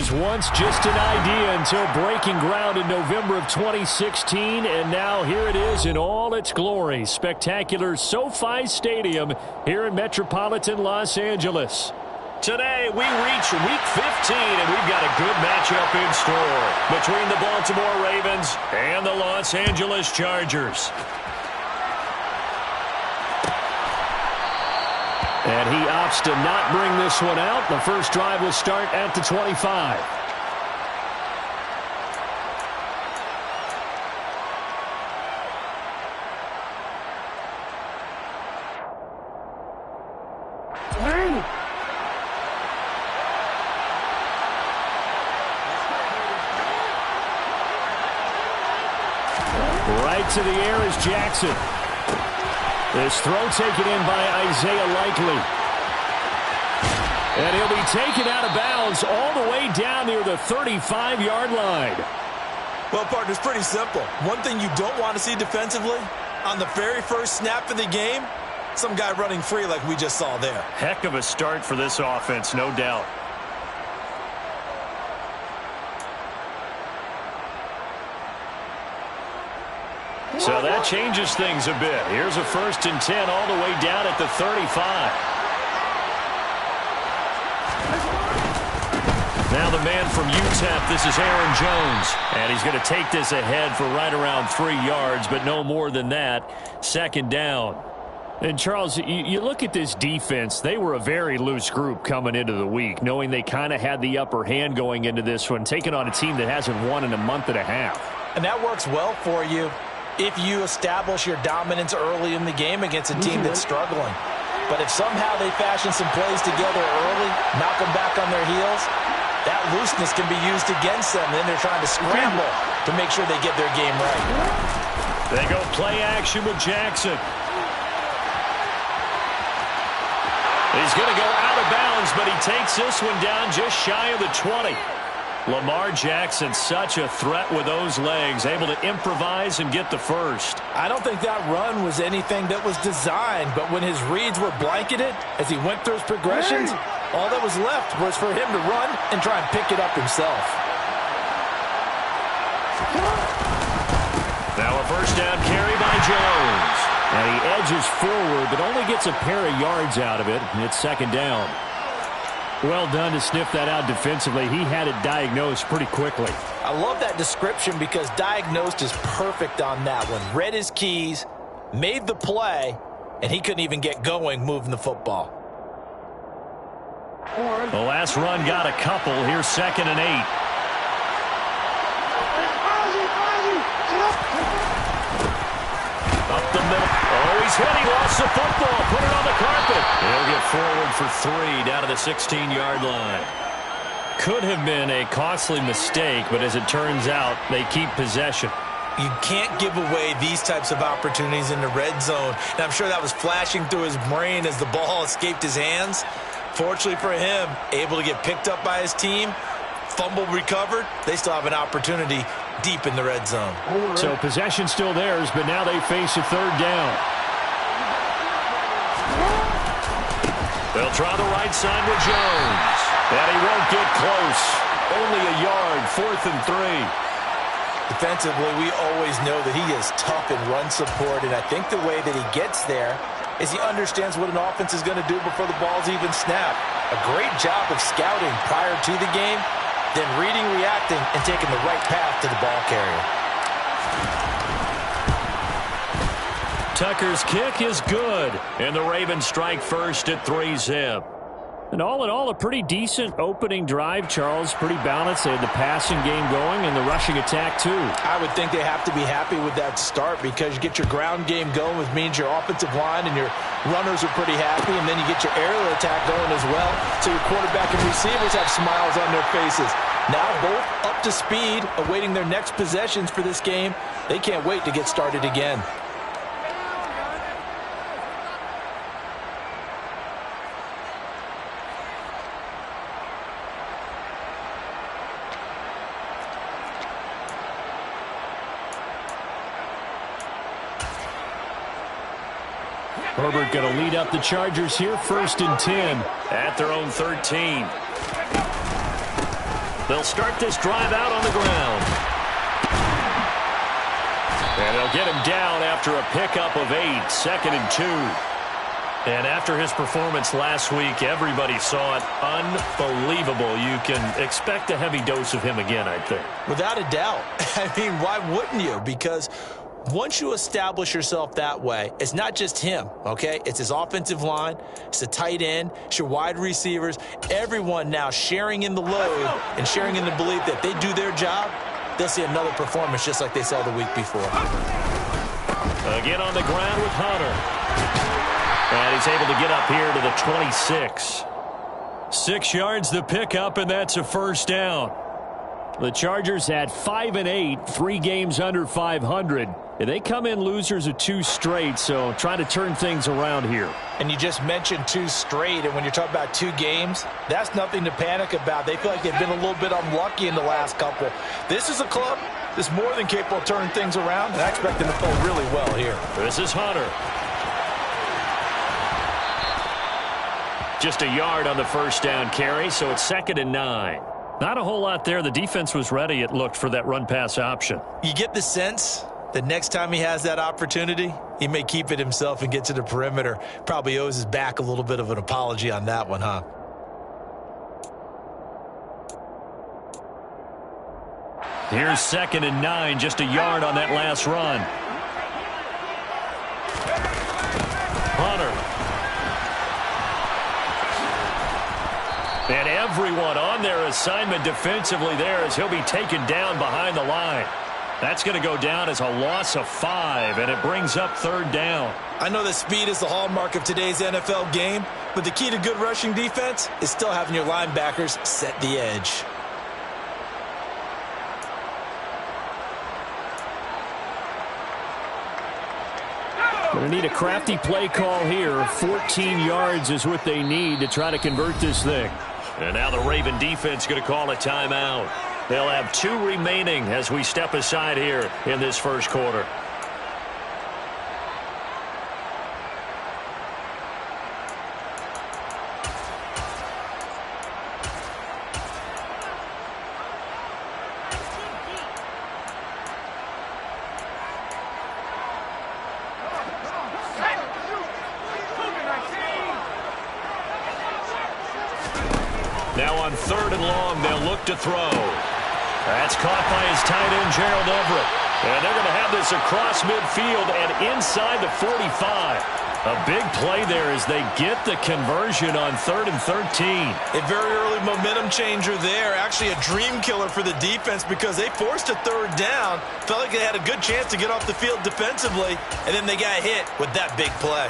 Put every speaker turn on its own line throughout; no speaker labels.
was once just an idea until breaking ground in November of 2016, and now here it is in all its glory. Spectacular SoFi Stadium here in metropolitan Los Angeles. Today, we reach Week 15, and we've got a good matchup in store between the Baltimore Ravens and the Los Angeles Chargers. And he opts to not bring this one out. The first drive will start at the 25. Right to the air is Jackson. This throw taken in by Isaiah Likely. And he'll be taken out of bounds all the way down near the 35-yard line.
Well, partner, it's pretty simple. One thing you don't want to see defensively, on the very first snap of the game, some guy running free like we just saw there.
Heck of a start for this offense, no doubt. So that changes things a bit. Here's a 1st and 10 all the way down at the 35. Now the man from UTEP, this is Aaron Jones. And he's going to take this ahead for right around 3 yards, but no more than that. 2nd down. And, Charles, you look at this defense. They were a very loose group coming into the week, knowing they kind of had the upper hand going into this one, taking on a team that hasn't won in a month and a half.
And that works well for you if you establish your dominance early in the game against a team that's struggling. But if somehow they fashion some plays together early, knock them back on their heels, that looseness can be used against them. Then they're trying to scramble to make sure they get their game right.
They go play action with Jackson. He's going to go out of bounds, but he takes this one down just shy of the 20. Lamar Jackson, such a threat with those legs, able to improvise and get the first.
I don't think that run was anything that was designed, but when his reads were blanketed as he went through his progressions, all that was left was for him to run and try and pick it up himself.
Now a 1st down carry by Jones. And he edges forward, but only gets a pair of yards out of it. It's 2nd down. Well done to sniff that out defensively. He had it diagnosed pretty quickly.
I love that description because diagnosed is perfect on that one. Read his keys, made the play, and he couldn't even get going moving the football.
The last run got a couple. Here's 2nd and 8. Up the middle. Oh, he's hit. He lost the football. Put it on the carpet. He'll get forward for 3 down to the 16-yard line. Could have been a costly mistake, but as it turns out, they keep possession.
You can't give away these types of opportunities in the red zone. And I'm sure that was flashing through his brain as the ball escaped his hands. Fortunately for him, able to get picked up by his team, fumble recovered. They still have an opportunity deep in the red zone.
So possession still theirs, but now they face a 3rd down. They'll try the right side with Jones. And he won't get close. Only a yard, 4th and 3.
Defensively, we always know that he is tough in run support, and I think the way that he gets there is he understands what an offense is going to do before the ball's even snapped. A great job of scouting prior to the game, then reading, reacting, and taking the right path to the ball carrier.
Tucker's kick is good, and the Ravens strike first at 3-zip. And all in all, a pretty decent opening drive, Charles. Pretty balanced. They had the passing game going and the rushing attack, too.
I would think they have to be happy with that start because you get your ground game going, which means your offensive line and your runners are pretty happy, and then you get your aerial attack going as well. So your quarterback and receivers have smiles on their faces. Now both up to speed, awaiting their next possessions for this game. They can't wait to get started again.
Herbert going to lead up the Chargers here, 1st and 10 at their own 13. They'll start this drive out on the ground. And they'll get him down after a pickup of 8, 2nd and 2. And after his performance last week, everybody saw it. Unbelievable. You can expect a heavy dose of him again, I think.
Without a doubt. I mean, why wouldn't you? Because once you establish yourself that way, it's not just him, okay? It's his offensive line, it's the tight end, it's your wide receivers, everyone now sharing in the load and sharing in the belief that they do their job, they'll see another performance just like they saw the week before.
Again on the ground with Hunter. And he's able to get up here to the 26. 6 yards the pickup, and that's a first down. The Chargers had 5 and 8, 3 games under 500. And they come in losers of 2 straight, so trying to turn things around here.
And you just mentioned 2 straight, and when you're talking about 2 games, that's nothing to panic about. They feel like they've been a little bit unlucky in the last couple. This is a club that's more than capable of turning things around, and I expect them to play really well here.
This is Hunter. Just a yard on the first down carry, so it's 2nd and 9. Not a whole lot there. The defense was ready, it looked, for that run-pass option.
You get the sense that next time he has that opportunity, he may keep it himself and get to the perimeter. Probably owes his back a little bit of an apology on that one, huh?
Here's 2nd and 9, just a yard on that last run. Hunter. And everyone on their assignment defensively there as he'll be taken down behind the line. That's going to go down as a loss of 5, and it brings up 3rd down.
I know that speed is the hallmark of today's NFL game, but the key to good rushing defense is still having your linebackers set the edge.
Going to need a crafty play call here. 14 yards is what they need to try to convert this thing. And now the Raven defense going to call a timeout. They'll have 2 remaining as we step aside here in this first quarter. Now on 3rd and long, they'll look to throw. That's caught by his tight end, Gerald Everett. And they're going to have this across midfield and inside the 45. A big play there as they get the conversion on 3rd and 13.
A very early momentum changer there. Actually a dream killer for the defense because they forced a 3rd down. Felt like they had a good chance to get off the field defensively. And then they got hit with that big play.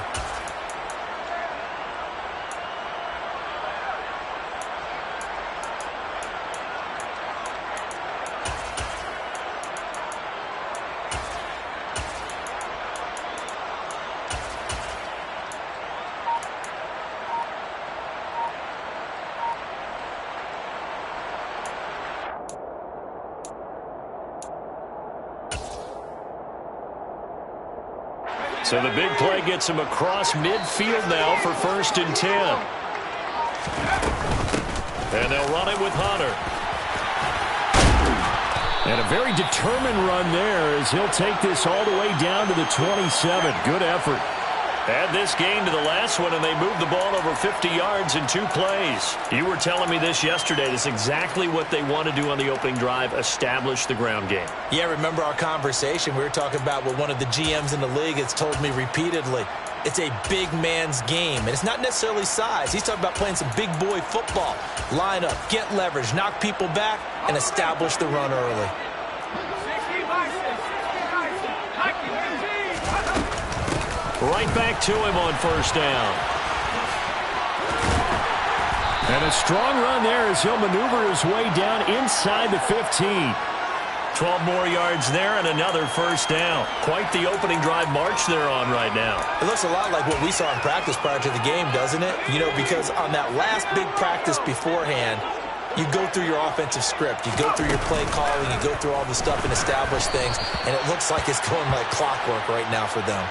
So the big play gets him across midfield now for 1st and 10. And they'll run it with Hunter. And a very determined run there as he'll take this all the way down to the 27. Good effort. Add this game to the last one, and they moved the ball over 50 yards in 2 plays. You were telling me this yesterday. This is exactly what they want to do on the opening drive, establish the ground game.
Yeah, remember our conversation? We were talking about what one of the GMs in the league has told me repeatedly. It's a big man's game, and it's not necessarily size. He's talking about playing some big boy football. Line up, get leverage, knock people back, and establish the run early.
Right back to him on 1st down. And a strong run there as he'll maneuver his way down inside the 15. 12 more yards there and another 1st down. Quite the opening drive march they're on right now.
It looks a lot like what we saw in practice prior to the game, doesn't it? You know, because on that last big practice beforehand, you go through your offensive script. You go through your play calling. You go through all the stuff and establish things. And it looks like it's going like clockwork right now for them.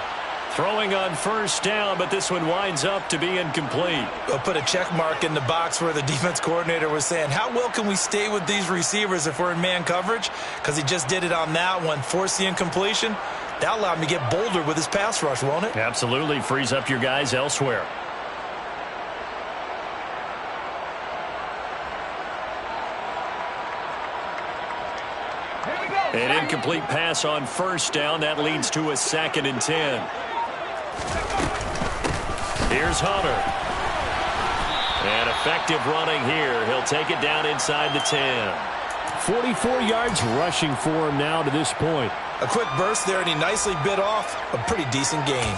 Throwing on first down, but this one winds up to be incomplete.
We'll put a check mark in the box where the defense coordinator was saying, how well can we stay with these receivers if we're in man coverage? Because he just did it on that one, forced the incompletion. That allowed him to get bolder with his pass rush, won't it?
Absolutely. Frees up your guys elsewhere. An incomplete pass on first down. That leads to a 2nd and 10. Here's Hunter. And effective running here. He'll take it down inside the 10. 44 yards rushing for him now to this point.
A quick burst there, and he nicely bit off a pretty decent gain.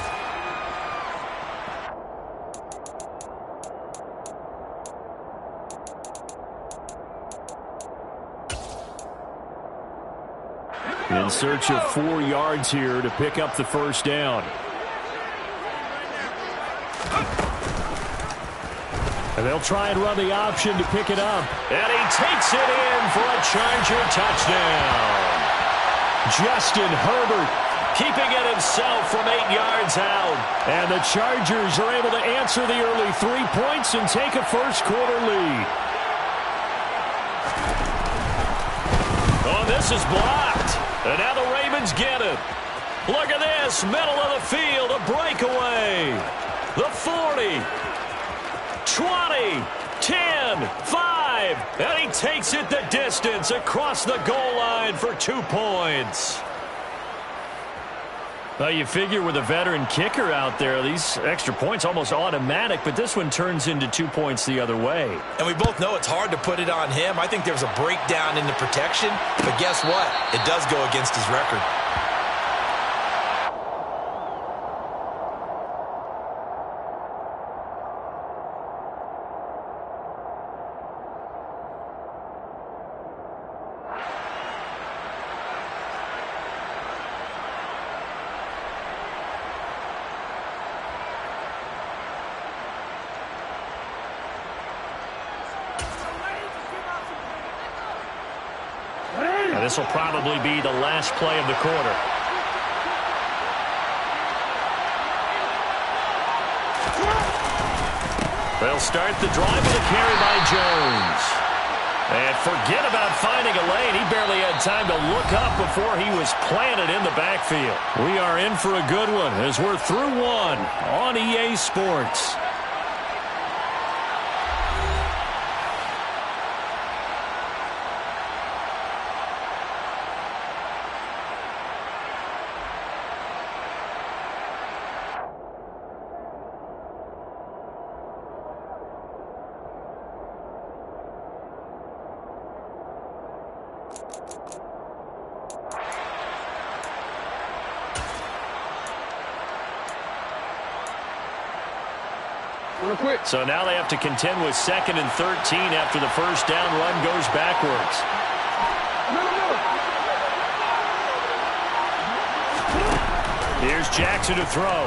In search of 4 yards here to pick up the first down. And they'll try and run the option to pick it up. And he takes it in for a Charger touchdown. Justin Herbert keeping it himself from 8 yards out. And the Chargers are able to answer the early 3 points and take a first-quarter lead. Oh, this is blocked. And now the Ravens get it. Look at this. Middle of the field. A breakaway. The 40. 20. 10. 5. And he takes it the distance across the goal line for 2 points. Well, you figure with a veteran kicker out there, these extra points almost automatic, but this one turns into 2 points the other way.
And we both know it's hard to put it on him. I think there's a breakdown in the protection, but guess what? It does go against his record.
This will probably be the last play of the quarter. They'll start the drive with a carry by Jones. And forget about finding a lane. He barely had time to look up before he was planted in the backfield. We are in for a good one as we're through one on EA Sports. So now they have to contend with 2nd and 13 after the first down run goes backwards. Here's Jackson to throw.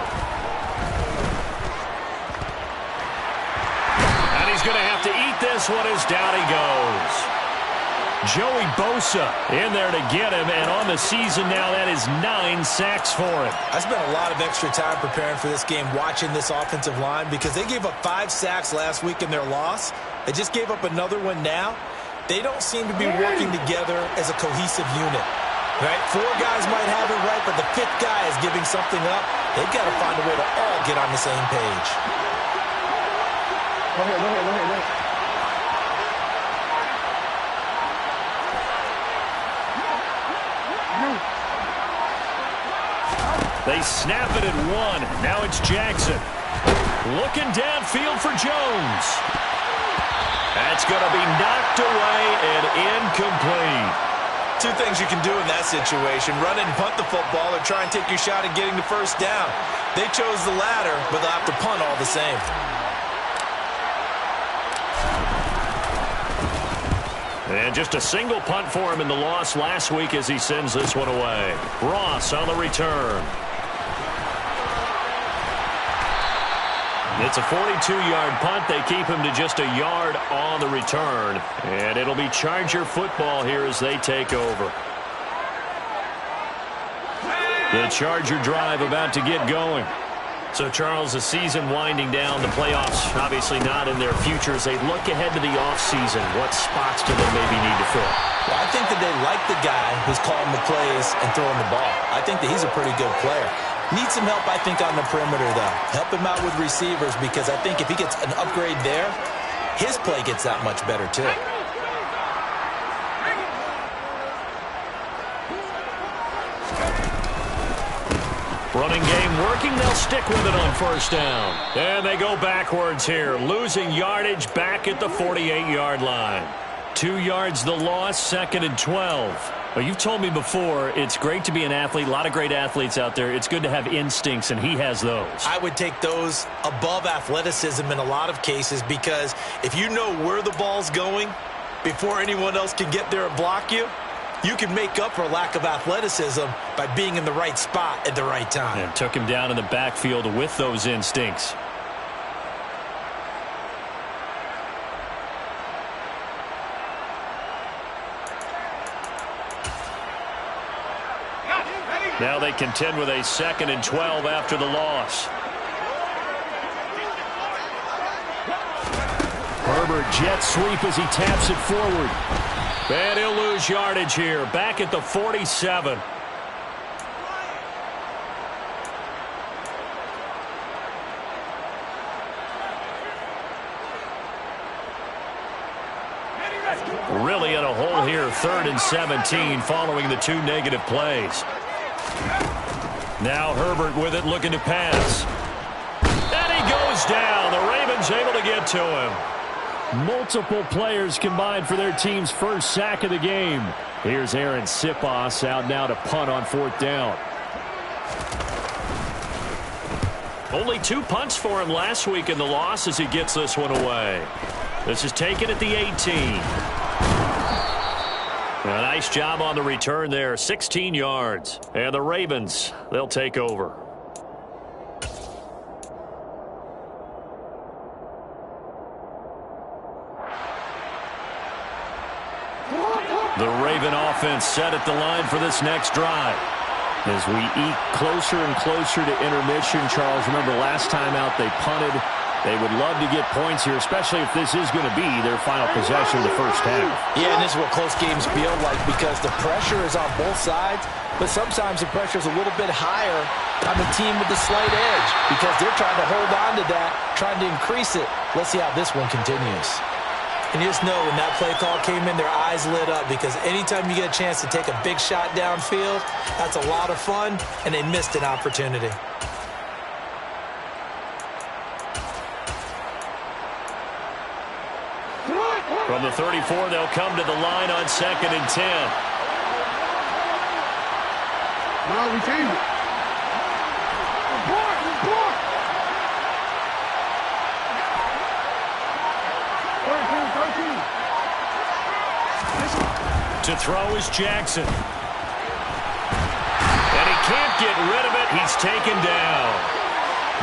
And he's going to have to eat this one as down he goes. Joey Bosa in there to get him, and on the season now, that is 9 sacks for him.
I spent a lot of extra time preparing for this game, watching this offensive line, because they gave up 5 sacks last week in their loss. They just gave up another one now. They don't seem to be working together as a cohesive unit. Right? 4 guys might have it right, but the 5th guy is giving something up. They've got to find a way to all get on the same page.
Go ahead.
They snap it at 1. Now it's Jackson. Looking downfield for Jones. That's going to be knocked away and incomplete.
2 things you can do in that situation. Run and punt the football or try and take your shot at getting the first down. They chose the latter, but they'll have to punt all the same.
And just a single punt for him in the loss last week as he sends this one away. Ross on the return. It's a 42-yard punt. They keep him to just a yard on the return. And it'll be Charger football here as they take over. The Charger drive about to get going. So, Charles, the season winding down, the playoffs obviously not in their future. As they look ahead to the offseason, what spots do they maybe need to fill?
Well, I think that they like the guy who's calling the plays and throwing the ball. I think that he's a pretty good player. Needs some help, I think, on the perimeter, though. Help him out with receivers, because I think if he gets an upgrade there, his play gets that much better, too.
Running game working. They'll stick with it on first down. And they go backwards here, losing yardage back at the 48-yard line. 2 yards the loss, 2nd and 12. Well, you've told me before, it's great to be an athlete. A lot of great athletes out there. It's good to have instincts, and he has those. I
would take those above athleticism in a lot of cases, because if you know where the ball's going before anyone else can get there and block you, you can make up for lack of athleticism by being in the right spot at the right time.
And took him down in the backfield with those instincts. Now they contend with a 2nd and 12 after the loss. Herbert jet sweep as he taps it forward. And he'll lose yardage here, back at the 47. Really in a hole here, 3rd and 17 following the 2 negative plays. Now Herbert with it, looking to pass. And he goes down. The Ravens able to get to him. Multiple players combined for their team's first sack of the game. Here's Aaron Sipos out now to punt on 4th down. Only 2 punts for him last week in the loss as he gets this one away. This is taken at the 18. A nice job on the return there, 16 yards. And the Ravens, they'll take over. The Raven offense set at the line for this next drive. As we eke closer and closer to intermission, Charles, remember last time out they punted. They would love to get points here, especially if this is going to be their final possession of the first half.
Yeah, and this is what close games feel like, because the pressure is on both sides, but sometimes the pressure is a little bit higher on the team with the slight edge, because they're trying to hold on to that, trying to increase it. Let's see how this one continues. And you just know when that play call came in, their eyes lit up, because anytime you get a chance to take a big shot downfield, that's a lot of fun, and they missed an opportunity.
From the 34, they'll come to the line on 2nd and 10.
No, we changed it.
To throw is Jackson. And he can't get rid of it. He's taken down.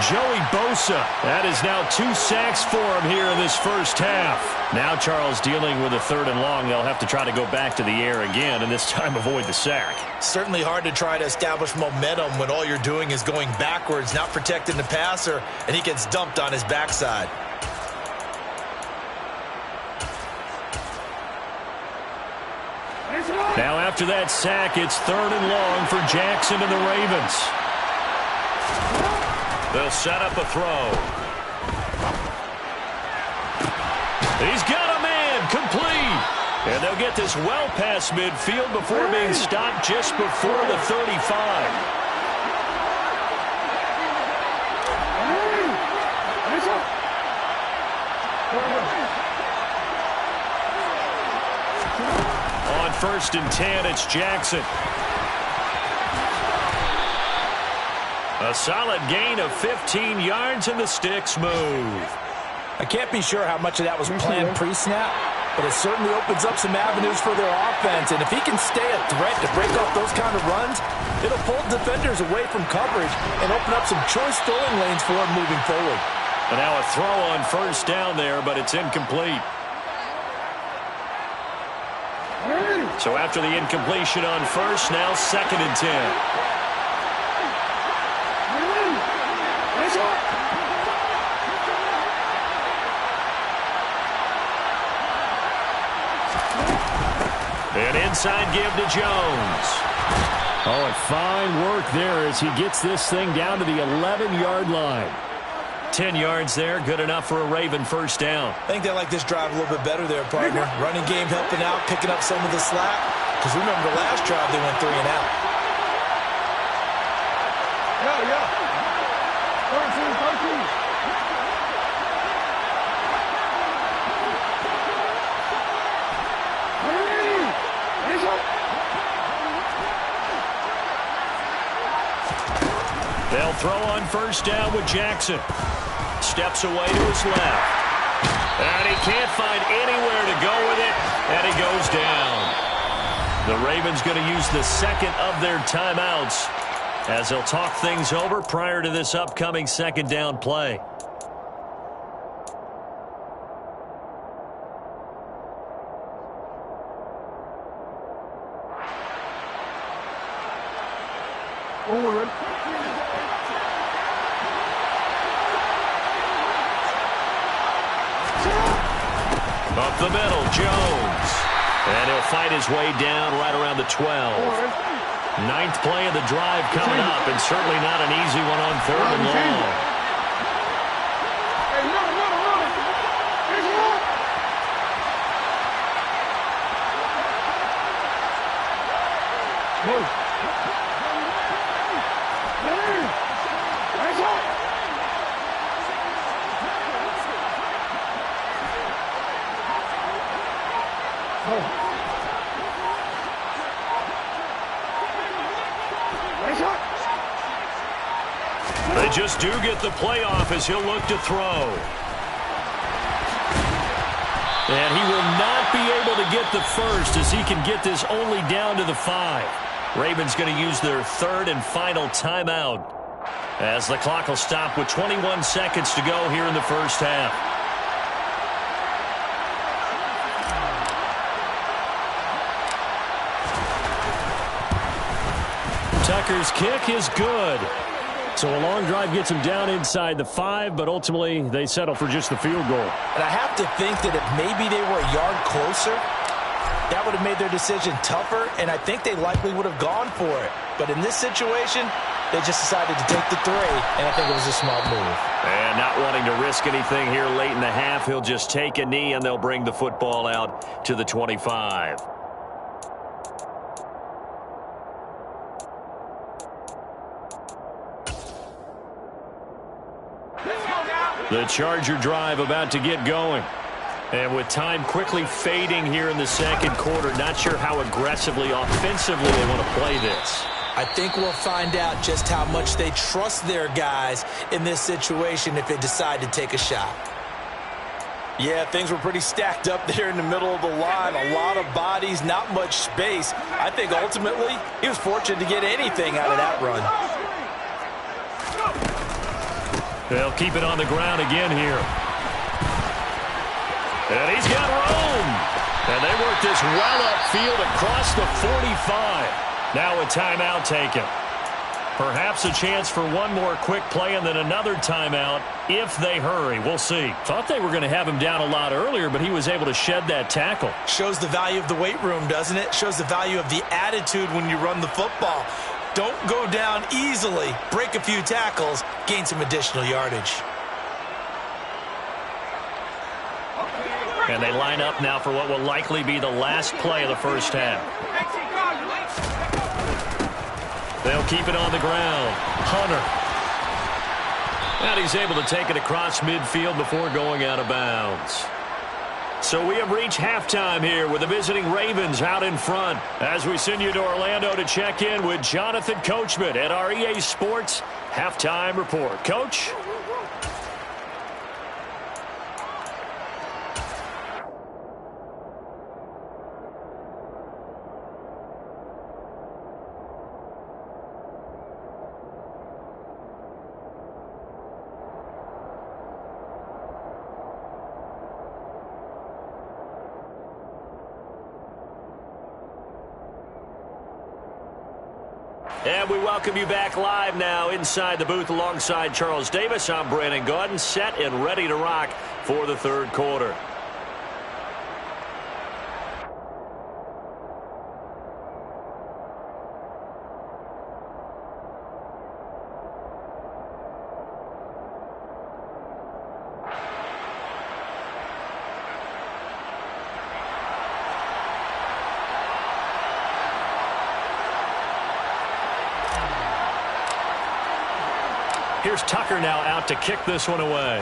Joey Bosa. That is now 2 sacks for him here in this first half. Now Charles dealing with a 3rd and long. They'll have to try to go back to the air again, and this time avoid the sack.
Certainly hard to try to establish momentum when all you're doing is going backwards, not protecting the passer, and he gets dumped on his backside.
Now after that sack, it's 3rd and long for Jackson and the Ravens. They'll set up a throw. He's got a man, complete. And they'll get this well past midfield before being stopped just before the 35. On 1st and 10, it's Jackson. A solid gain of 15 yards, and the sticks move.
I can't be sure how much of that was planned pre-snap, but it certainly opens up some avenues for their offense. And if he can stay a threat to break off those kind of runs, it'll pull defenders away from coverage and open up some choice throwing lanes for him moving forward.
And now a throw on 1st down there, but it's incomplete. So after the incompletion on 1st, now 2nd and 10. An inside give to Jones. Oh, and fine work there as he gets this thing down to the 11-yard line. 10 yards there, good enough for a Raven first down.
I think they like this drive a little bit better there, partner. Running game helping out, picking up some of the slack. Because remember the last drive, they went 3 and out.
Yeah. 13.
They'll throw on first down with Jackson. Steps away to his left. And he can't find anywhere to go with it, and he goes down. The Ravens going to use the second of their timeouts as they'll talk things over prior to this upcoming second down play.
Forward.
Up the middle, Jones. And he'll fight his way down right around the 12. Ninth play of the drive coming up, and certainly not an easy one on third and long. They just do get the play off as he'll look to throw. And he will not be able to get the first as he can get this only down to the 5. Ravens going to use their third and final timeout as the clock will stop with 21 seconds to go here in the first half. Tucker's kick is good. So a long drive gets him down inside the 5, but ultimately they settle for just the field goal.
And I have to think that if maybe they were a yard closer, that would have made their decision tougher, and I think they likely would have gone for it. But in this situation, they just decided to take the 3, and I think it was a smart move.
And not wanting to risk anything here late in the half, he'll just take a knee, and they'll bring the football out to the 25. The Charger drive about to get going. And with time quickly fading here in the second quarter, not sure how aggressively, offensively they want to play this.
I think we'll find out just how much they trust their guys in this situation if they decide to take a shot. Yeah, things were pretty stacked up there in the middle of the line. A lot of bodies, not much space. I think ultimately he was fortunate to get anything out of that run.
They'll keep it on the ground again here. And he's got room. And they work this well upfield across the 45. Now a timeout taken. Perhaps a chance for one more quick play and then another timeout if they hurry. We'll see. Thought they were going to have him down a lot earlier, but he was able to shed that tackle.
Shows the value of the weight room, doesn't it? Shows the value of the attitude when you run the football. Don't go down easily. Break a few tackles. Gain some additional yardage.
And they line up now for what will likely be the last play of the first half. They'll keep it on the ground. Hunter. And he's able to take it across midfield before going out of bounds. So we have reached halftime here with the visiting Ravens out in front. As we send you to Orlando to check in with Jonathan Coachman at our EA Sports Halftime Report. Coach? And we welcome you back live now inside the booth alongside Charles Davis. I'm Brandon Gaudin, set and ready to rock for the third quarter. Here's Tucker now out to kick this one away.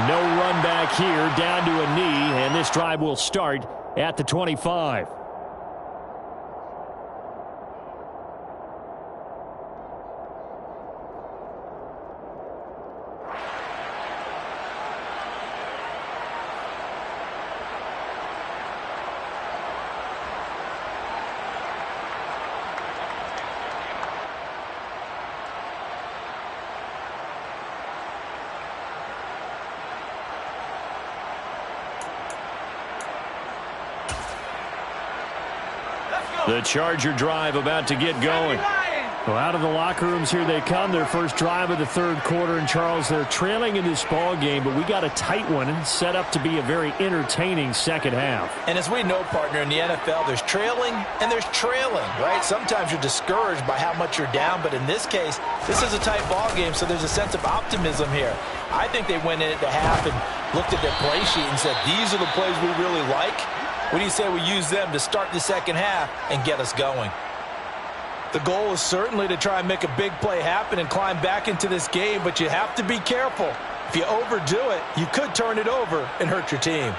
No run back here, down to a knee, and this drive will start at the 25. The Charger drive about to get going. Well, out of the locker rooms here they come. Their first drive of the third quarter. And, Charles, they're trailing in this ball game, but we got a tight one set up to be a very entertaining second half.
And as we know, partner, in the NFL, there's trailing and there's trailing, right? Sometimes you're discouraged by how much you're down, but in this case, this is a tight ball game, so there's a sense of optimism here. I think they went in at the half and looked at their play sheet and said, these are the plays we really like. What do you say we use them to start the second half and get us going? The goal is certainly to try and make a big play happen and climb back into this game, but you have to be careful. If you overdo it, you could turn it over and hurt your team.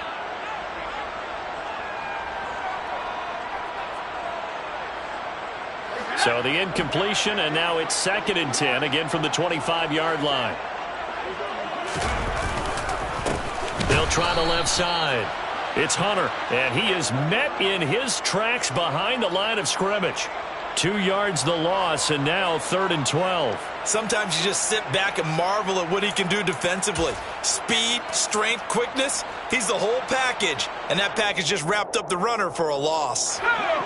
So the incompletion, and now it's 2nd and 10, again from the 25-yard line. They'll try the left side. It's Hunter, and he is met in his tracks behind the line of scrimmage. 2 yards the loss, and now 3rd and 12.
Sometimes you just sit back and marvel at what he can do defensively. Speed, strength, quickness, he's the whole package. And that package just wrapped up the runner for a loss.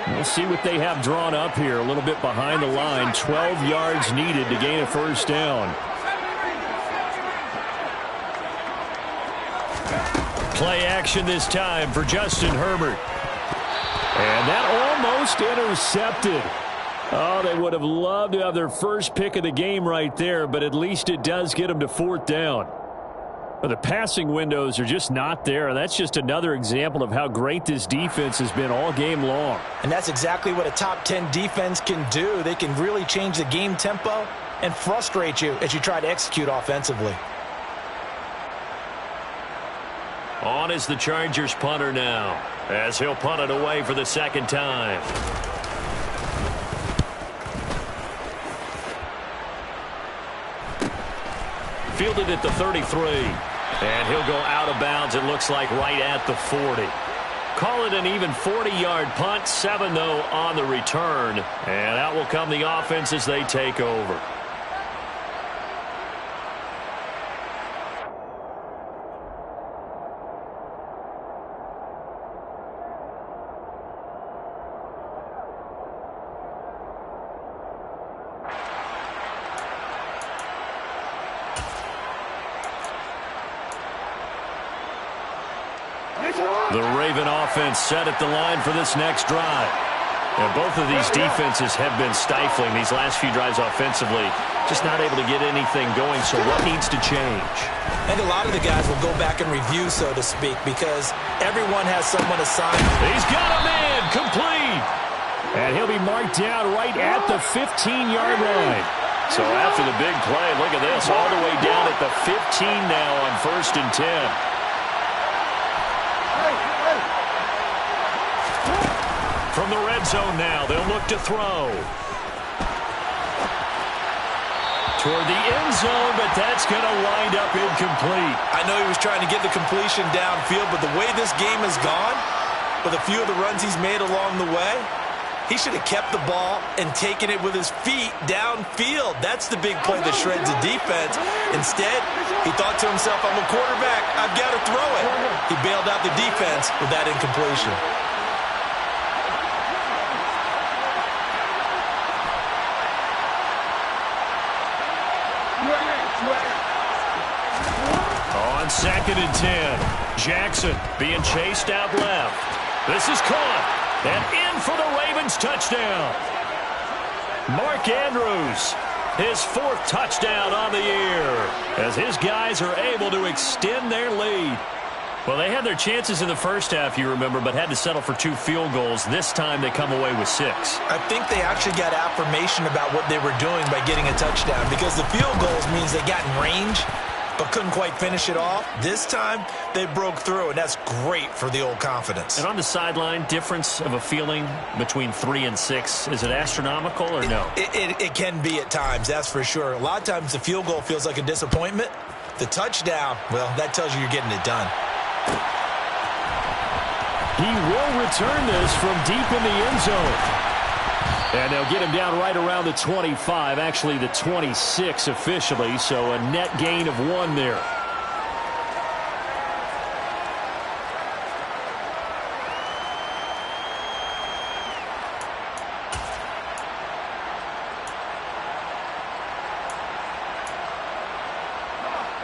We'll see what they have drawn up here. A little bit behind the line. 12 yards needed to gain a first down. Play action this time for Justin Herbert. And that almost intercepted. Oh, they would have loved to have their first pick of the game right there, but at least it does get them to 4th down. But the passing windows are just not there. That's just another example of how great this defense has been all game long.
And that's exactly what a top 10 defense can do. They can really change the game tempo and frustrate you as you try to execute offensively.
On is the Chargers punter now, as he'll punt it away for the second time. Fielded at the 33. And he'll go out of bounds, it looks like, right at the 40. Call it an even 40-yard punt. 7, though, on the return. And out will come the offense as they take over. The Raven offense set at the line for this next drive. And both of these defenses have been stifling these last few drives offensively. Just not able to get anything going, so what needs to change?
I think a lot of the guys will go back and review, so to speak, because everyone has someone assigned.
He's got a man, complete. And he'll be marked down right at the 15-yard line. So after the big play, look at this, all the way down at the 15 now on 1st and 10. From the red zone now, they'll look to throw. Toward the end zone, but that's going to wind up incomplete.
I know he was trying to get the completion downfield, but the way this game has gone, with a few of the runs he's made along the way, he should have kept the ball and taken it with his feet downfield. That's the big play that shreds the defense. Instead, he thought to himself, I'm a quarterback, I've got to throw it. He bailed out the defense with that incompletion.
On 2nd and 10, Jackson being chased out left. This is caught, and in for the Ravens touchdown. Mark Andrews, his 4th touchdown on the year, as his guys are able to extend their lead. Well, they had their chances in the first half, you remember, but had to settle for 2 field goals. This time they come away with 6.
I think they actually got affirmation about what they were doing by getting a touchdown, because the field goals means they got in range but couldn't quite finish it off. This time they broke through, and that's great for the old confidence.
And on the sideline, difference of a feeling between 3 and 6, is it astronomical or no?
It can be at times, that's for sure. A lot of times the field goal feels like a disappointment. The touchdown, well, that tells you you're getting it done.
He will return this from deep in the end zone. And they'll get him down right around the 25, actually the 26 officially, so a net gain of 1 there.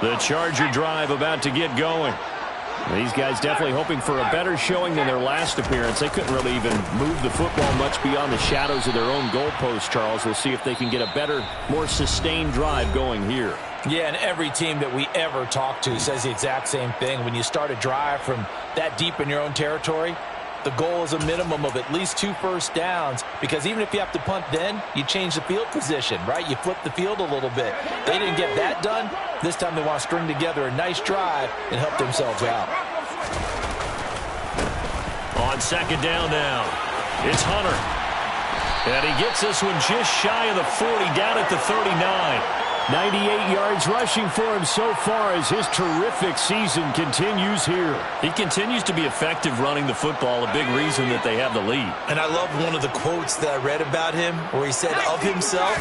The Charger drive about to get going. These guys definitely hoping for a better showing than their last appearance. They couldn't really even move the football much beyond the shadows of their own goalpost, Charles. We'll see if they can get a better, more sustained drive going here.
Yeah, and every team that we ever talk to says the exact same thing. When you start a drive from that deep in your own territory, the goal is a minimum of at least 2 first downs, because even if you have to punt then, you change the field position, right? You flip the field a little bit. They didn't get that done. This time they want to string together a nice drive and help themselves out.
On second down now, it's Hunter. And he gets this one just shy of the 40, down at the 39. 98 yards rushing for him so far as his terrific season continues here. He continues to be effective running the football, a big reason that they have the lead.
And I love one of the quotes that I read about him where he said of himself,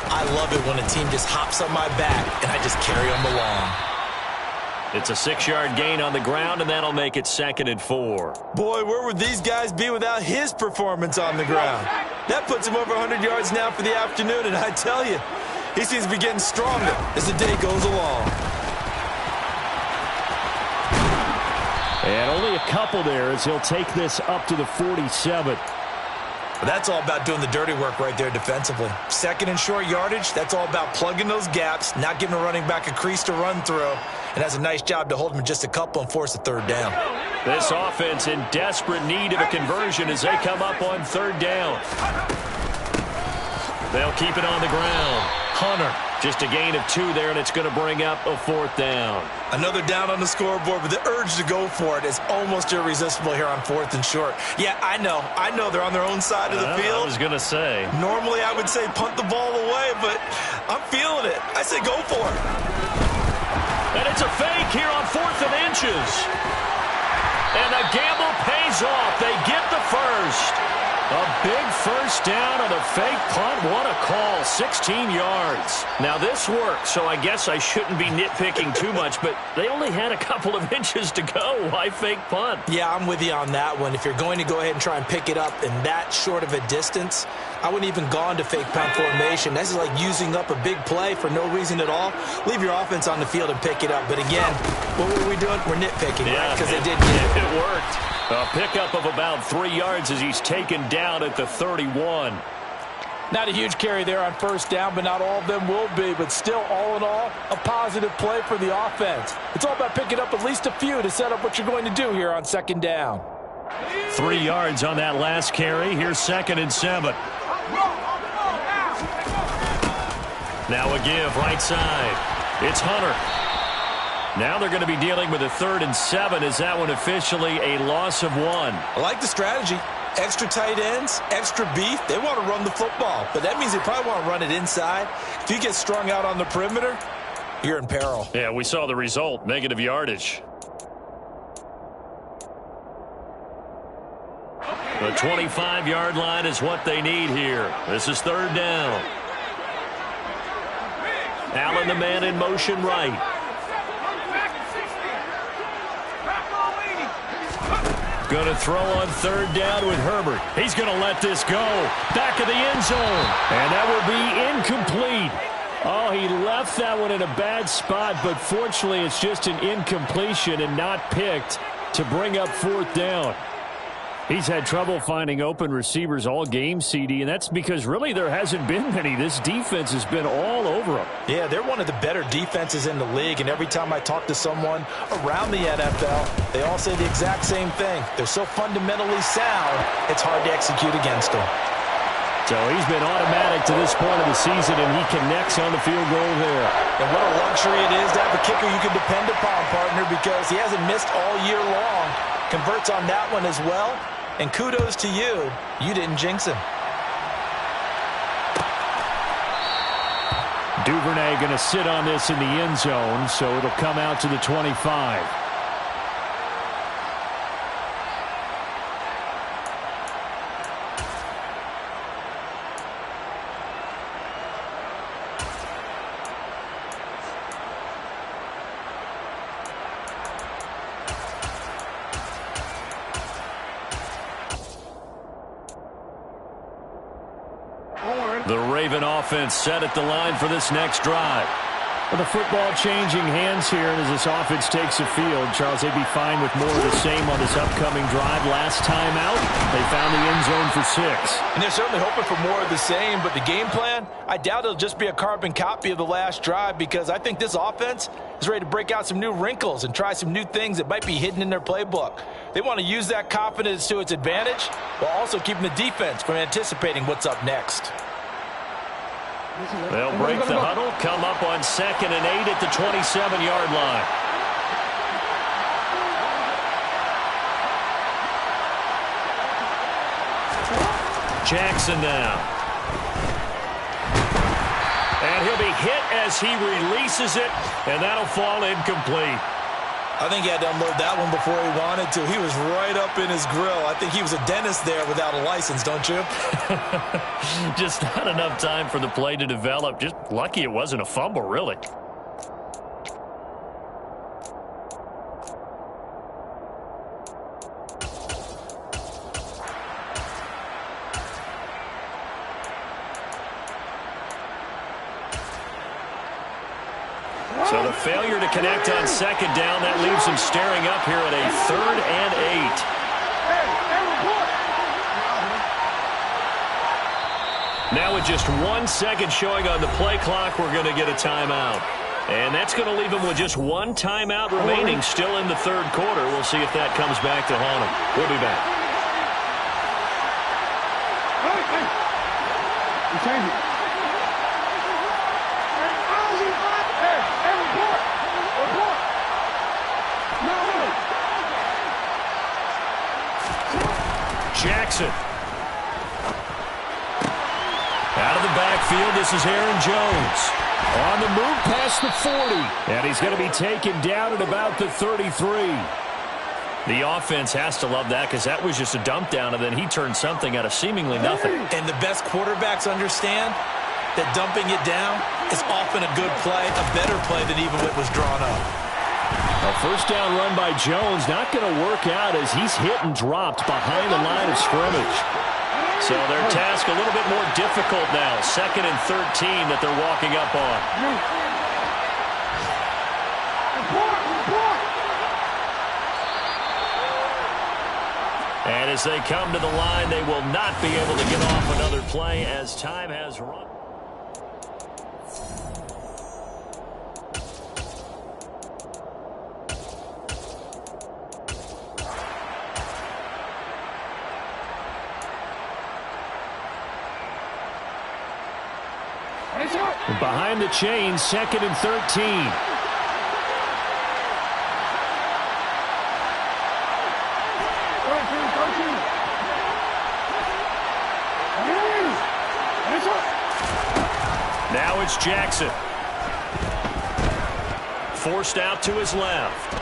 "I love it when a team just hops on my back and I just carry them along."
It's a 6-yard gain on the ground, and that'll make it 2nd and 4.
Boy, where would these guys be without his performance on the ground? That puts him over 100 yards now for the afternoon, and I tell you, he seems to be getting stronger as the day goes along.
And only a couple there as he'll take this up to the 47.
But that's all about doing the dirty work right there defensively. 2nd and short yardage, that's all about plugging those gaps, not giving a running back a crease to run through, and that's a nice job to hold him in just a couple and force a 3rd down.
This offense in desperate need of a conversion as they come up on 3rd down. They'll keep it on the ground. Hunter, just a gain of 2 there, and it's going to bring up a 4th down.
Another down on the scoreboard, but the urge to go for it is almost irresistible here on 4th and short. Yeah, I know they're on their own side of the field.
I was going to say.
Normally I would say punt the ball away, but I'm feeling it. I say go for it.
And it's a fake here on 4th and inches. And the gamble pays off. They get the first. A big first down on a fake punt. What a call. 16 yards. Now, this worked, so I guess I shouldn't be nitpicking too much, but they only had a couple of inches to go. Why fake punt?
Yeah, I'm with you on that one. If you're going to go ahead and try and pick it up in that short of a distance, I wouldn't even go into fake punt formation. This is like using up a big play for no reason at all. Leave your offense on the field and pick it up. But again, what were we doing? We're nitpicking, right? Because they did get it.
It worked. A pickup of about 3 yards as he's taken down at the 31.
Not a huge carry there on 1st down, but not all of them will be. But still, all in all, a positive play for the offense. It's all about picking up at least a few to set up what you're going to do here on 2nd down.
3 yards on that last carry. Here's 2nd and 7. Now a give right side. It's Hunter. Now they're going to be dealing with a 3rd and 7. Is that one officially a loss of 1?
I like the strategy. Extra tight ends, extra beef. They want to run the football, but that means they probably want to run it inside. If you get strung out on the perimeter, you're in peril.
Yeah, we saw the result, negative yardage. The 25-yard line is what they need here. This is 3rd down. Allen, the man in motion right. Going to throw on 3rd down with Herbert. He's going to let this go. Back of the end zone. And that will be incomplete. Oh, he left that one in a bad spot, but fortunately it's just an incompletion and not picked to bring up 4th down. He's had trouble finding open receivers all game, CD, and that's because really there hasn't been many. This defense has been all over him.
Yeah, they're one of the better defenses in the league, and every time I talk to someone around the NFL, they all say the exact same thing. They're so fundamentally sound, it's hard to execute against them.
So he's been automatic to this point of the season, and he connects on the field goal there.
And what a luxury it is to have a kicker you can depend upon, partner, because he hasn't missed all year long. Converts on that one as well. And kudos to you. You didn't jinx him.
Duvernay going to sit on this in the end zone, so it'll come out to the 25. The Raven offense set at the line for this next drive. With the football changing hands here as this offense takes the field, Charles, they'd be fine with more of the same on this upcoming drive. Last time out, they found the end zone for 6.
And they're certainly hoping for more of the same, but the game plan, I doubt it'll just be a carbon copy of the last drive, because I think this offense is ready to break out some new wrinkles and try some new things that might be hidden in their playbook. They want to use that confidence to its advantage while also keeping the defense from anticipating what's up next.
They'll break the huddle, come up on 2nd and 8 at the 27-yard line. Jackson now. And he'll be hit as he releases it, and that'll fall incomplete.
I think he had to unload that one before he wanted to. He was right up in his grill. I think he was a dentist there without a license, don't you?
Just not enough time for the play to develop. Just lucky it wasn't a fumble, really. So the failure to connect on 2nd down, that leaves him staring up here at a 3rd and 8. Now with just 1 second showing on the play clock, we're going to get a timeout. And that's going to leave him with just 1 timeout remaining still in the 3rd quarter. We'll see if that comes back to haunt him. We'll be back. Jackson. Out of the backfield, this is Aaron Jones. On the move past the 40. And he's going to be taken down at about the 33. The offense has to love that, because that was just a dump down, and then he turned something out of seemingly nothing.
And the best quarterbacks understand that dumping it down is often a good play, a better play than even what was drawn up.
A first down run by Jones, not going to work out as he's hit and dropped behind the line of scrimmage. So their task a little bit more difficult now. 2nd and 13 that they're walking up on. And as they come to the line, they will not be able to get off another play as time has run. Behind the chains, 2nd and 13. Now it's Jackson. Forced out to his left.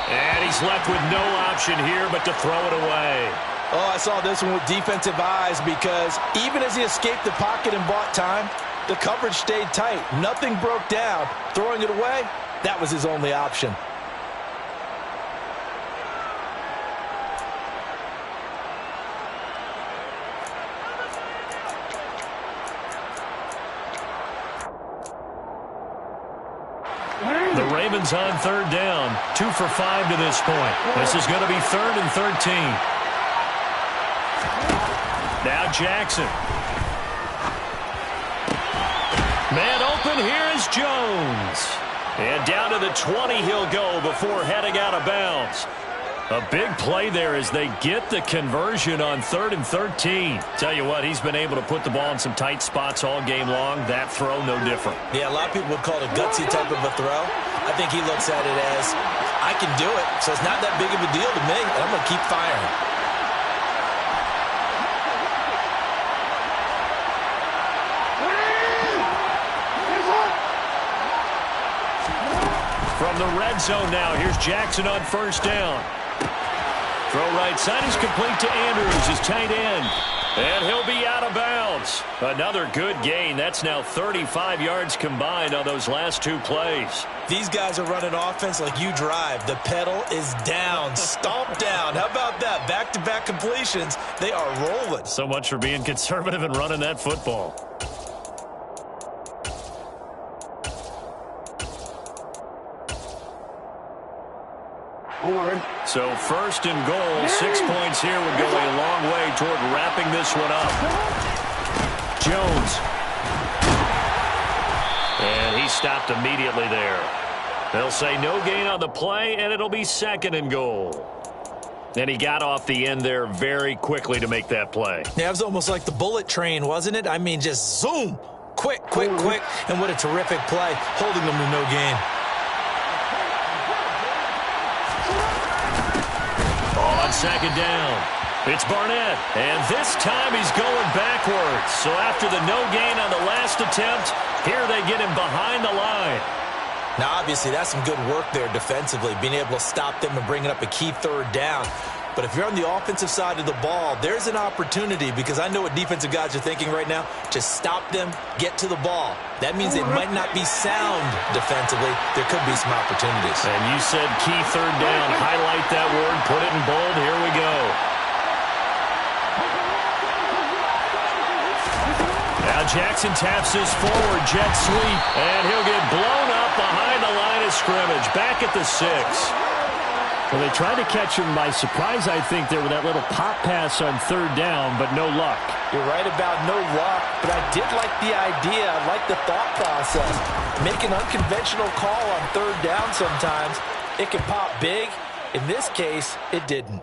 And he's left with no option here but to throw it away.
Oh, I saw this one with defensive eyes, because even as he escaped the pocket and bought time, the coverage stayed tight. Nothing broke down. Throwing it away, that was his only option.
The Ravens on third down. 2 for 5 to this point. This is going to be 3rd and 13. Now Jackson. Man open, here is Jones. And down to the 20 he'll go before heading out of bounds. A big play there as they get the conversion on 3rd and 13. Tell you what, he's been able to put the ball in some tight spots all game long. That throw, no different.
Yeah, a lot of people would call it a gutsy type of a throw. I think he looks at it as, I can do it, so it's not that big of a deal to me, and I'm going to keep firing.
From the red zone now, here's Jackson on first down. Throw right side is complete to Andrews, his tight end. And he'll be out of bounds. Another good gain. That's now 35 yards combined on those last 2 plays.
These guys are running offense like you drive. The pedal is down, stomp down. How about that? Back-to-back completions. They are rolling.
So much for being conservative and running that football. So 1st and goal, 6 points here would go a long way toward wrapping this one up. Jones. And he stopped immediately there. They'll say no gain on the play, and it'll be 2nd and goal. And he got off the end there very quickly to make that play.
Yeah, it was almost like the bullet train, wasn't it? I mean, just zoom. Quick, quick, quick. And what a terrific play, holding them to no gain.
On 2nd down, it's Barnett, and this time he's going backwards. So after the no gain on the last attempt, here they get him behind the line.
Now, obviously, that's some good work there defensively, being able to stop them and bringing up a key 3rd down. But if you're on the offensive side of the ball, there's an opportunity, because I know what defensive guys are thinking right now, to stop them, get to the ball. That means they might not be sound defensively. There could be some opportunities.
And you said key 3rd down. Highlight that word. Put it in bold. Here we go. Now Jackson taps his forward jet sweep, and he'll get blown up behind the line of scrimmage. Back at the 6. Well, they tried to catch him by surprise, I think, there with that little pop pass on 3rd down, but no luck.
You're right about no luck, but I did like the idea. I like the thought process. Make an unconventional call on 3rd down sometimes. It can pop big. In this case, it didn't.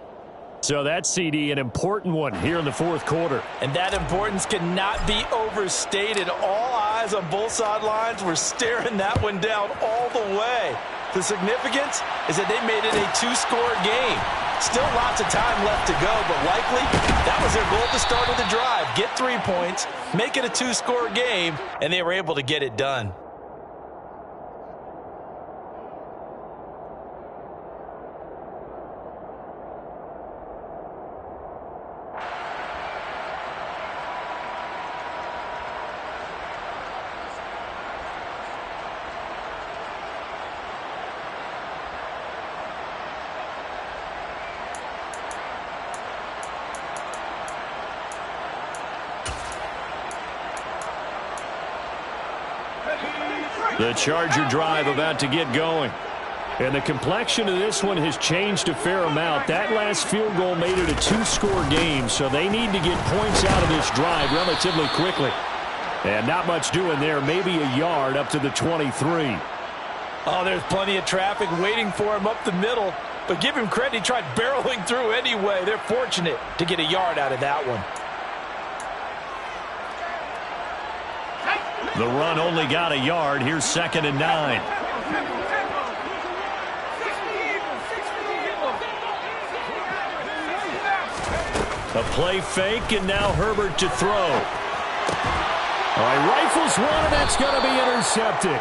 So that CD, an important one here in the 4th quarter.
And that importance cannot be overstated. All eyes on both sidelines were staring that one down all the way. The significance is that they made it a 2-score game. Still lots of time left to go, but likely that was their goal at the start of the drive. Get 3 points, make it a 2-score game, and they were able to get it done.
The Charger drive about to get going. And the complexion of this one has changed a fair amount. That last field goal made it a 2-score game, so they need to get points out of this drive relatively quickly. And not much doing there, maybe a yard up to the 23.
Oh, there's plenty of traffic waiting for him up the middle. But give him credit, he tried barreling through anyway. They're fortunate to get a yard out of that one.
The run only got a yard. Here's 2nd and 9. A play fake, and now Herbert to throw. All right, rifles one, and that's going to be intercepted.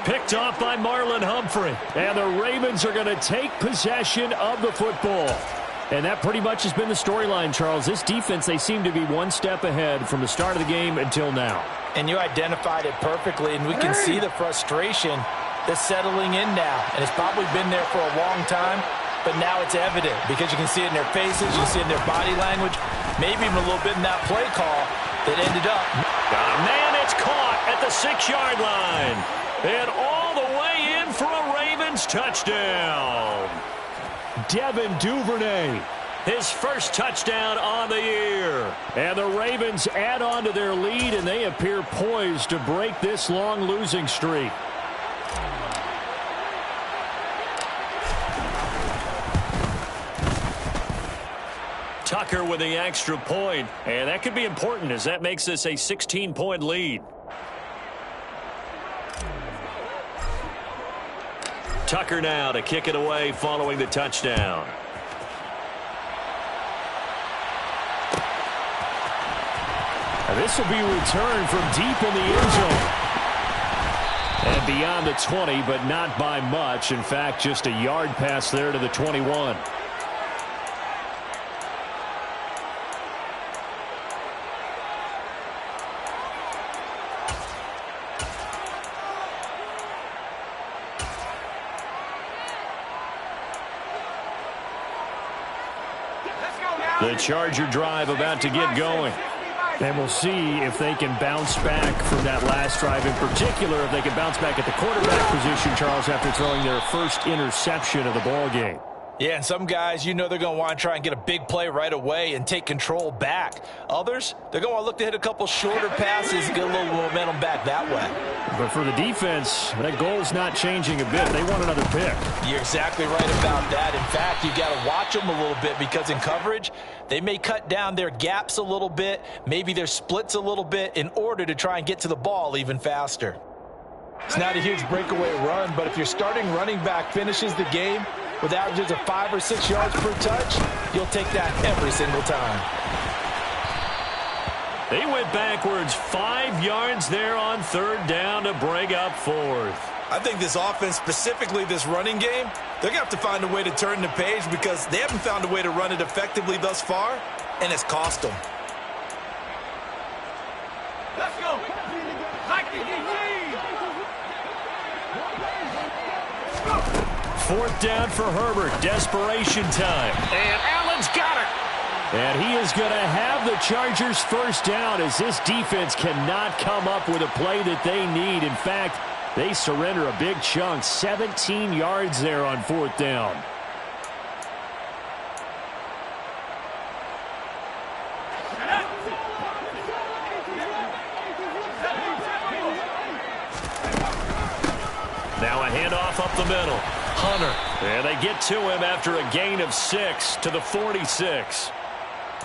Picked off by Marlon Humphrey. And the Ravens are going to take possession of the football. And that pretty much has been the storyline, Charles. This defense, they seem to be one step ahead from the start of the game until now.
And you identified it perfectly, and we can see the frustration that's settling in now. And it's probably been there for a long time, but now it's evident because you can see it in their faces, you can see it in their body language, maybe even a little bit in that play call that ended up.
Man, it's caught at the 6-yard line. And all the way in for a Ravens touchdown. Devin Duvernay, his first touchdown on the year. And the Ravens add on to their lead, and they appear poised to break this long losing streak. Tucker with the extra point, and that could be important as that makes this a 16-point lead. Tucker now to kick it away following the touchdown. And this will be returned from deep in the end zone. And beyond the 20, but not by much. In fact, just a yard pass there to the 21. The Charger drive about to get going. And we'll see if they can bounce back from that last drive. In particular, if they can bounce back at the quarterback position, Charles, after throwing their first interception of the ball game.
Yeah, and some guys, you know they're going to want to try and get a big play right away and take control back. Others, they're going to look to hit a couple shorter passes, get a little momentum back that way.
But for the defense, that goal's not changing a bit. They want another pick.
You're exactly right about that. In fact, you got to watch them a little bit because in coverage, they may cut down their gaps a little bit, maybe their splits a little bit in order to try and get to the ball even faster. It's not a huge breakaway run, but if your starting running back finishes the game with averages of 5 or 6 yards per touch, you'll take that every single time.
They went backwards 5 yards there on third down to bring up fourth.
I think this offense, specifically this running game, they're going to have to find a way to turn the page because they haven't found a way to run it effectively thus far, and it's cost them.
Let's go.
Fourth down for Herbert. Desperation time. And Allen's got it. And he is going to have the Chargers first down as this defense cannot come up with a play that they need. In fact, they surrender a big chunk. 17 yards there on fourth down. Now a handoff up the middle. Hunter. And they get to him after a gain of 6 to the 46.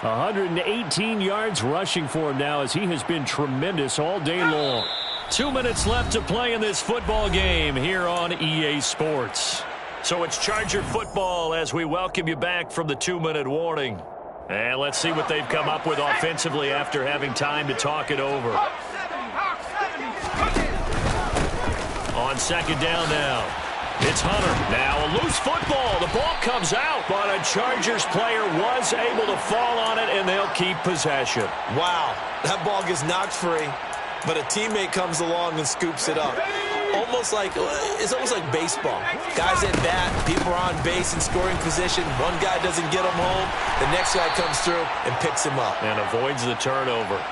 118 yards rushing for him now as he has been tremendous all day long. 2 minutes left to play in this football game here on EA Sports. So it's Charger football as we welcome you back from the 2-minute warning. And let's see what they've come up with offensively after having time to talk it over. On second down now. It's Hunter. Now a loose football. The ball comes out, but a Chargers player was able to fall on it, and they'll keep possession.
Wow, that ball gets knocked free, but a teammate comes along and scoops it up. It's almost like baseball. Guys at bat, people are on base in scoring position. One guy doesn't get him home. The next guy comes through and picks him up.
And avoids the turnover.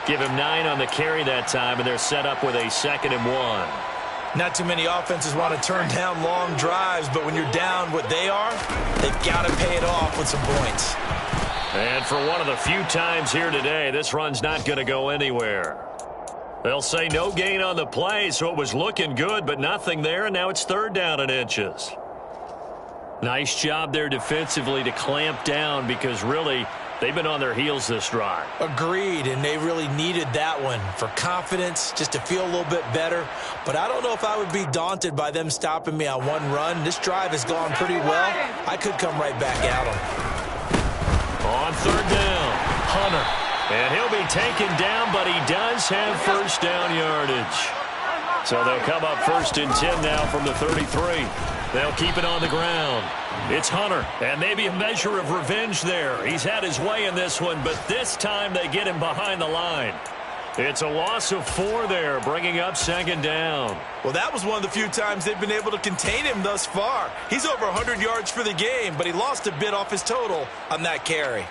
Give him 9 on the carry that time, and they're set up with a 2nd and 1.
Not too many offenses want to turn down long drives, but when you're down what they are, they've got to pay it off with some points.
And for one of the few times here today, this run's not going to go anywhere. They'll say no gain on the play, so it was looking good, but nothing there, and now it's third down and inches. Nice job there defensively to clamp down because really they've been on their heels this drive.
Agreed, and they really needed that one for confidence, just to feel a little bit better. But I don't know if I would be daunted by them stopping me on one run. This drive has gone pretty well. I could come right back at them.
On third down, Hunter. And he'll be taken down, but he does have first down yardage. So they'll come up 1st and 10 now from the 33. They'll keep it on the ground. It's Hunter, and maybe a measure of revenge there. He's had his way in this one, but this time they get him behind the line. It's a loss of 4 there, bringing up 2nd down.
Well, that was one of the few times they've been able to contain him thus far. He's over 100 yards for the game, but he lost a bit off his total on that carry.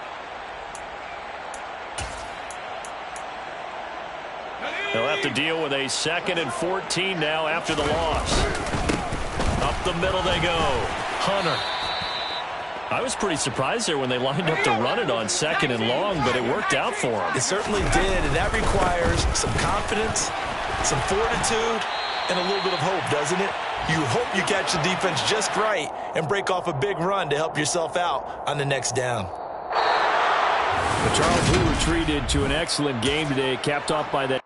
They'll have to deal with a 2nd and 14 now after the loss. Up the middle they go. Hunter. I was pretty surprised there when they lined up to run it on 2nd and long, but it worked out for them.
It certainly did, and that requires some confidence, some fortitude, and a little bit of hope, doesn't it? You hope you catch the defense just right and break off a big run to help yourself out on the next down.
The Charles Blue retreated to an excellent game today, capped off by that